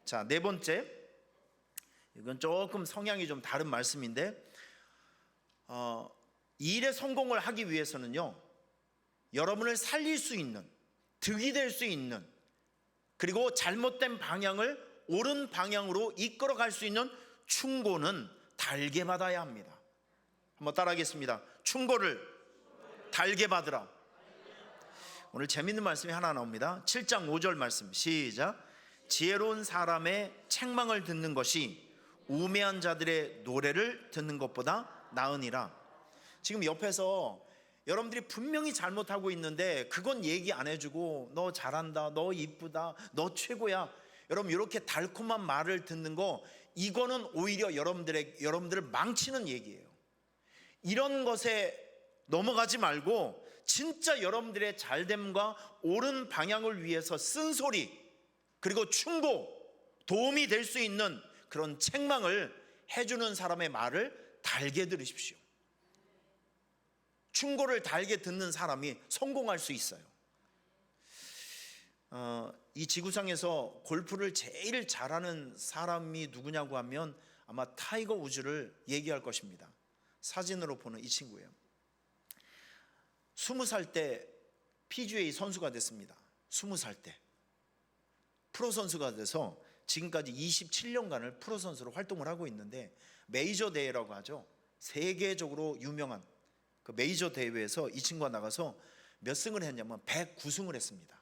자, 네 번째, 이건 조금 성향이 좀 다른 말씀인데, 이 일에 성공을 하기 위해서는요, 여러분을 살릴 수 있는, 득이 될 수 있는, 그리고 잘못된 방향을 옳은 방향으로 이끌어 갈 수 있는 충고는 달게 받아야 합니다. 한번 따라하겠습니다. 충고를 달게 받으라. 오늘 재밌는 말씀이 하나 나옵니다. 7장 5절 말씀, 시작. 지혜로운 사람의 책망을 듣는 것이 우매한 자들의 노래를 듣는 것보다 나으니라. 지금 옆에서 여러분들이 분명히 잘못하고 있는데 그건 얘기 안 해주고, 너 잘한다, 너 이쁘다, 너 최고야, 여러분 이렇게 달콤한 말을 듣는 거, 이거는 오히려 여러분들을 망치는 얘기예요. 이런 것에 넘어가지 말고 진짜 여러분들의 잘됨과 옳은 방향을 위해서 쓴소리, 그리고 충고, 도움이 될 수 있는 그런 책망을 해주는 사람의 말을 달게 들으십시오. 충고를 달게 듣는 사람이 성공할 수 있어요. 이 지구상에서 골프를 제일 잘하는 사람이 누구냐고 하면 아마 타이거 우즈를 얘기할 것입니다. 사진으로 보는 이 친구예요. 20살 때 PGA 선수가 됐습니다. 20살 때 프로 선수가 돼서 지금까지 27년간을 프로 선수로 활동을 하고 있는데, 메이저 대회라고 하죠. 세계적으로 유명한 그 메이저 대회에서 이 친구가 나가서 몇 승을 했냐면 109승을 했습니다.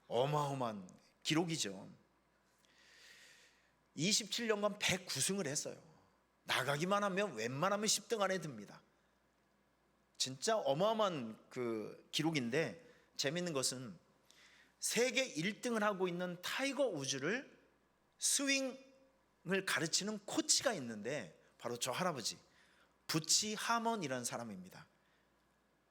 어마어마한 기록이죠. 27년간 109승을 했어요. 나가기만 하면 웬만하면 10등 안에 듭니다. 진짜 어마어마한 그 기록인데, 재밌는 것은 세계 1등을 하고 있는 타이거 우즈를 스윙을 가르치는 코치가 있는데 바로 저 할아버지 부치 하먼이라는 사람입니다.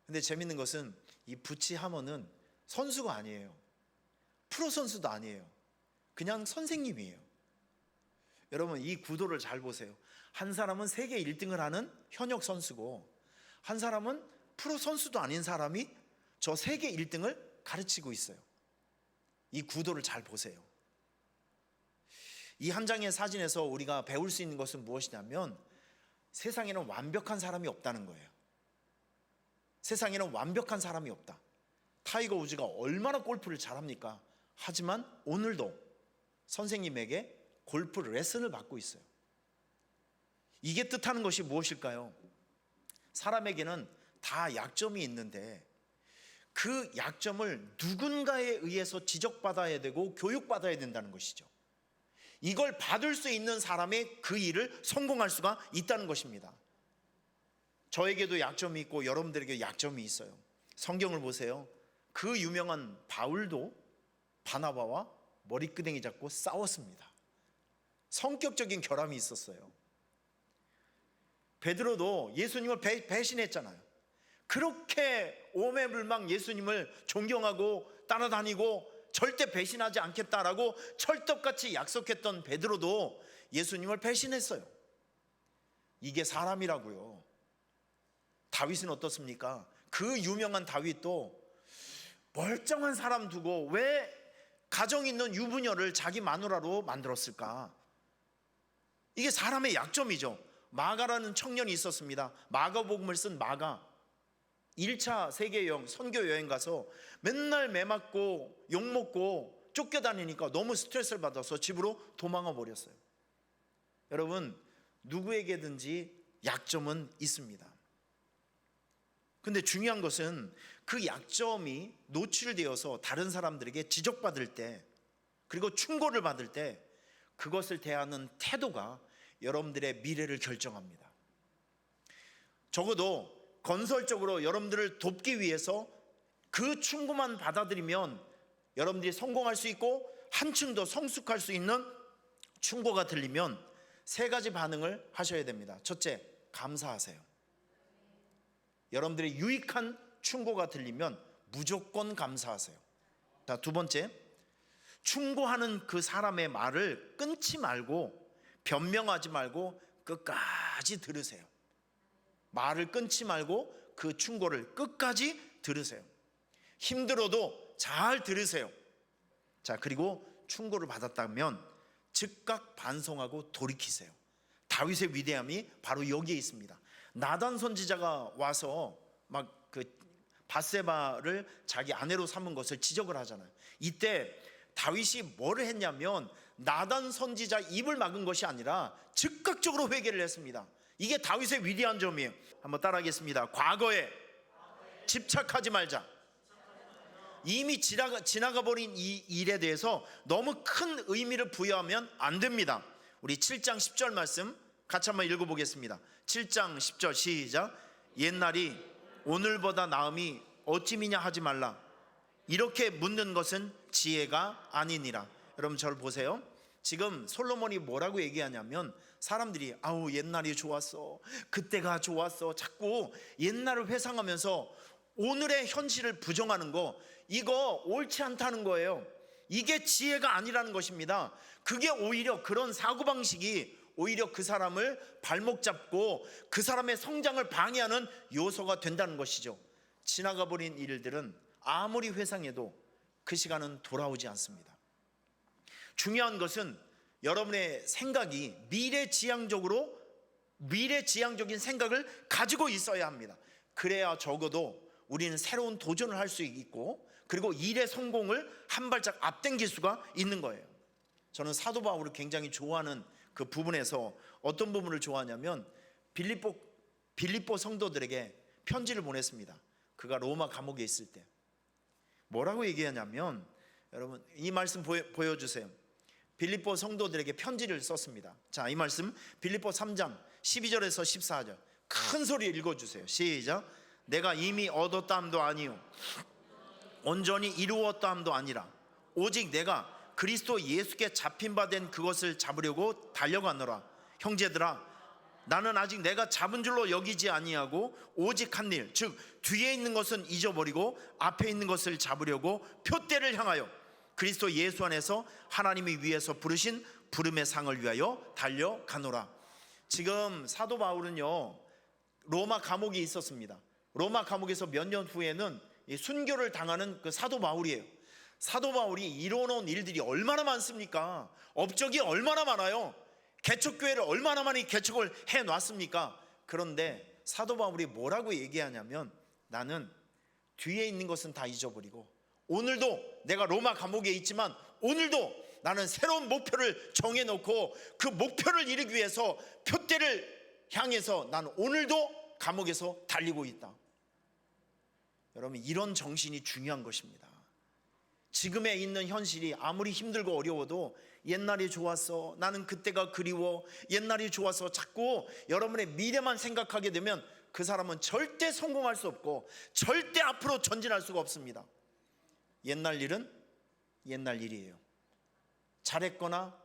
근데 재밌는 것은 이 부치 하먼은 선수가 아니에요. 프로 선수도 아니에요. 그냥 선생님이에요. 여러분 이 구도를 잘 보세요. 한 사람은 세계 1등을 하는 현역 선수고, 한 사람은 프로 선수도 아닌 사람이 저 세계 1등을 가르치고 있어요. 이 구도를 잘 보세요. 이 한 장의 사진에서 우리가 배울 수 있는 것은 무엇이냐면, 세상에는 완벽한 사람이 없다는 거예요. 세상에는 완벽한 사람이 없다. 타이거 우즈가 얼마나 골프를 잘합니까? 하지만 오늘도 선생님에게 골프 레슨을 받고 있어요. 이게 뜻하는 것이 무엇일까요? 사람에게는 다 약점이 있는데 그 약점을 누군가에 의해서 지적받아야 되고 교육받아야 된다는 것이죠. 이걸 받을 수 있는 사람의 그 일을 성공할 수가 있다는 것입니다. 저에게도 약점이 있고 여러분들에게 약점이 있어요. 성경을 보세요. 그 유명한 바울도 바나바와 머리끄댕이 잡고 싸웠습니다. 성격적인 결함이 있었어요. 베드로도 예수님을 배신했잖아요. 그렇게 오매불망 예수님을 존경하고 따라다니고 절대 배신하지 않겠다라고 철떡같이 약속했던 베드로도 예수님을 배신했어요. 이게 사람이라고요. 다윗은 어떻습니까? 그 유명한 다윗도 멀쩡한 사람 두고 왜 가정 있는 유부녀를 자기 마누라로 만들었을까? 이게 사람의 약점이죠. 마가라는 청년이 있었습니다. 마가복음을 쓴 마가. 1차 세계여행, 선교여행 가서 맨날 매 맞고 욕먹고 쫓겨다니니까 너무 스트레스를 받아서 집으로 도망가 버렸어요. 여러분, 누구에게든지 약점은 있습니다. 근데 중요한 것은 그 약점이 노출되어서 다른 사람들에게 지적받을 때, 그리고 충고를 받을 때 그것을 대하는 태도가 여러분들의 미래를 결정합니다. 적어도 건설적으로 여러분들을 돕기 위해서 그 충고만 받아들이면 여러분들이 성공할 수 있고 한층 더 성숙할 수 있는 충고가 들리면 세 가지 반응을 하셔야 됩니다. 첫째, 감사하세요. 여러분들의 유익한 충고가 들리면 무조건 감사하세요. 자, 두 번째, 충고하는 그 사람의 말을 끊지 말고 변명하지 말고 끝까지 들으세요. 말을 끊지 말고 그 충고를 끝까지 들으세요. 힘들어도 잘 들으세요. 자, 그리고 충고를 받았다면 즉각 반성하고 돌이키세요. 다윗의 위대함이 바로 여기에 있습니다. 나단 선지자가 와서 막 그 밧세바를 자기 아내로 삼은 것을 지적을 하잖아요. 이때 다윗이 뭐를 했냐면 나단 선지자 입을 막은 것이 아니라 즉각적으로 회개를 했습니다. 이게 다윗의 위대한 점이에요. 한번 따라하겠습니다. 과거에 집착하지 말자. 이미 지나가 버린 이 일에 대해서 너무 큰 의미를 부여하면 안 됩니다. 우리 7장 10절 말씀 같이 한번 읽어보겠습니다. 7장 10절 시작. 옛날이 오늘보다 나음이 어찌미냐 하지 말라. 이렇게 묻는 것은 지혜가 아니니라. 여러분 저를 보세요. 지금 솔로몬이 뭐라고 얘기하냐면 사람들이 아우 옛날이 좋았어, 그때가 좋았어, 자꾸 옛날을 회상하면서 오늘의 현실을 부정하는 거, 이거 옳지 않다는 거예요. 이게 지혜가 아니라는 것입니다. 그게 오히려 그런 사고방식이 오히려 그 사람을 발목 잡고 그 사람의 성장을 방해하는 요소가 된다는 것이죠. 지나가 버린 일들은 아무리 회상해도 그 시간은 돌아오지 않습니다. 중요한 것은 여러분의 생각이 미래지향적인 생각을 가지고 있어야 합니다. 그래야 적어도 우리는 새로운 도전을 할 수 있고, 그리고 일의 성공을 한 발짝 앞당길 수가 있는 거예요. 저는 사도 바울을 굉장히 좋아하는 그 부분에서 어떤 부분을 좋아하냐면 빌립보 성도들에게 편지를 보냈습니다. 그가 로마 감옥에 있을 때 뭐라고 얘기하냐면, 여러분 이 말씀 보여주세요. 빌립보 성도들에게 편지를 썼습니다. 자, 이 말씀 빌립보 3장 12절에서 14절 큰 소리 읽어주세요. 시작. 내가 이미 얻었다함도 아니요 온전히 이루었다함도 아니라 오직 내가 그리스도 예수께 잡힌 바 된 그것을 잡으려고 달려가노라. 형제들아, 나는 아직 내가 잡은 줄로 여기지 아니하고 오직 한 일, 즉 뒤에 있는 것은 잊어버리고 앞에 있는 것을 잡으려고 표대를 향하여 그리스도 예수 안에서 하나님이 위에서 부르신 부름의 상을 위하여 달려가노라. 지금 사도 바울은요 로마 감옥에 있었습니다. 로마 감옥에서 몇 년 후에는 순교를 당하는 그 사도 바울이에요. 사도 바울이 이뤄놓은 일들이 얼마나 많습니까? 업적이 얼마나 많아요. 개척교회를 얼마나 많이 개척을 해놨습니까? 그런데 사도 바울이 뭐라고 얘기하냐면, 나는 뒤에 있는 것은 다 잊어버리고 오늘도 내가 로마 감옥에 있지만 오늘도 나는 새로운 목표를 정해놓고 그 목표를 이루기 위해서 표대를 향해서 나는 오늘도 감옥에서 달리고 있다. 여러분 이런 정신이 중요한 것입니다. 지금에 있는 현실이 아무리 힘들고 어려워도 옛날이 좋았어, 나는 그때가 그리워, 옛날이 좋아서 자꾸 여러분의 미래만 생각하게 되면 그 사람은 절대 성공할 수 없고 절대 앞으로 전진할 수가 없습니다. 옛날 일은 옛날 일이에요. 잘했거나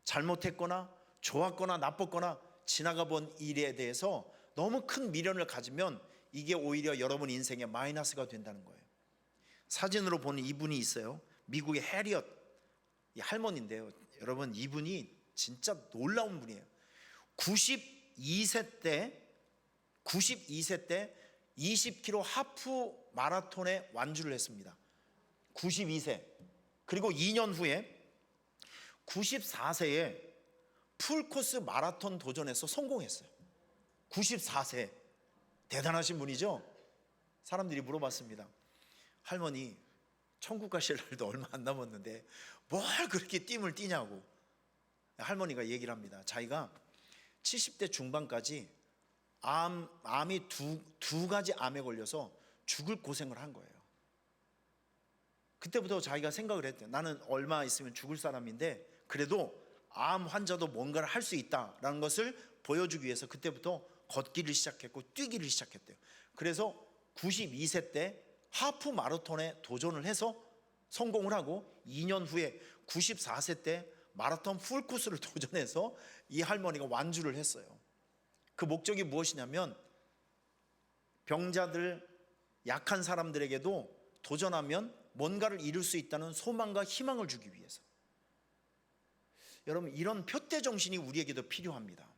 잘못했거나 좋았거나 나빴거나 지나가 본 일에 대해서 너무 큰 미련을 가지면 이게 오히려 여러분 인생의 마이너스가 된다는 거예요. 사진으로 보는 이분이 있어요. 미국의 해리엇 이 할머니인데요. 여러분 이분이 진짜 놀라운 분이에요. 92세 때 20km 하프 마라톤에 완주를 했습니다. 92세. 그리고 2년 후에 94세에 풀코스 마라톤 도전에서 성공했어요. 94세. 대단하신 분이죠. 사람들이 물어봤습니다. 할머니 천국 가실 날도 얼마 안 남았는데 뭘 그렇게 띠을 뛰냐고. 할머니가 얘기를 합니다. 자기가 70대 중반까지 암이 두 가지 암에 걸려서 죽을 고생을 한 거예요. 그때부터 자기가 생각을 했대요. 나는 얼마 있으면 죽을 사람인데 그래도 암 환자도 뭔가를 할 수 있다라는 것을 보여주기 위해서 그때부터 걷기를 시작했고 뛰기를 시작했대요. 그래서 92세 때 하프 마라톤에 도전을 해서 성공을 하고 2년 후에 94세 때 마라톤 풀코스를 도전해서 이 할머니가 완주를 했어요. 그 목적이 무엇이냐면 병자들, 약한 사람들에게도 도전하면 뭔가를 이룰 수 있다는 소망과 희망을 주기 위해서. 여러분 이런 표대 정신이 우리에게도 필요합니다.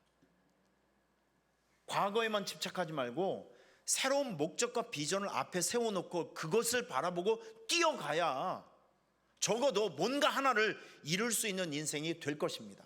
과거에만 집착하지 말고 새로운 목적과 비전을 앞에 세워놓고 그것을 바라보고 뛰어가야 적어도 뭔가 하나를 이룰 수 있는 인생이 될 것입니다.